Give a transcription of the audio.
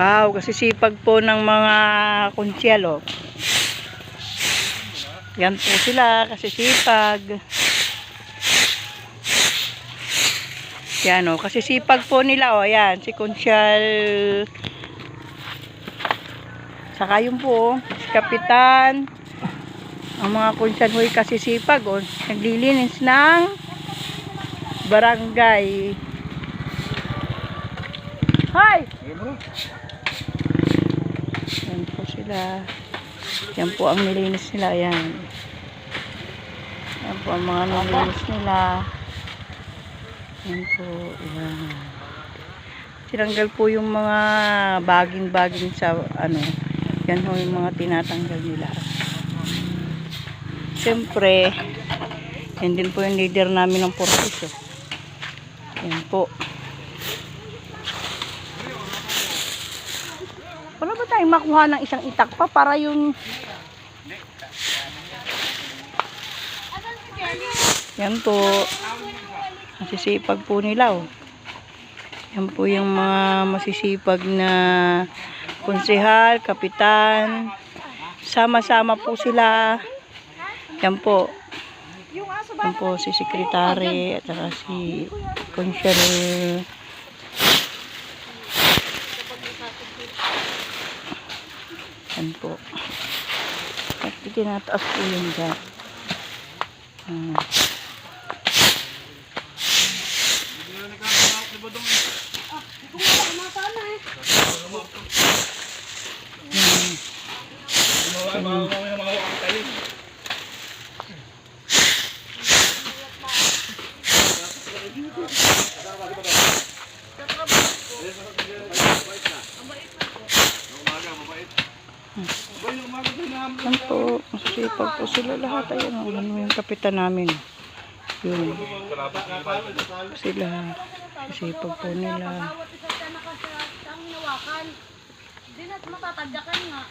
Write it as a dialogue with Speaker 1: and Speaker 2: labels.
Speaker 1: Wow, kasi sipag po ng mga konsyel, oh. Yan po sila, kasi sipag. Yan, oh, kasi sipag po nila, oh. Yan, si konsyel. Saka yung po, si kapitan. Ang mga konsyel ho'y kasi sipag, oh. Naglilinis ng barangay. Hi! Yan po sila. Yan po ang nilinis nila. Yan. Yan po ang mga nilinis nila. Yan po. Yan. Tinanggal po yung mga baging-baging sa ano. Yan po yung mga tinatanggal nila. Siyempre, yan din po yung leader namin ng Portis. Yan po. Wala ba tayong makuha ng isang itak pa para yung... Yan po. Masisipag po nila, oh. Yan po yung mga masisipag na konsehal, kapitan. Sama-sama po sila. Yan po. Yan po si sekretary at saka si konsyel. Yan po. At tinataas po yun dyan. Yan po, masipag po sila lahat. Ayan, ano yung kapitan namin. Yun. Sila, masipag po nila.
Speaker 2: Hindi na matatagdakan nga.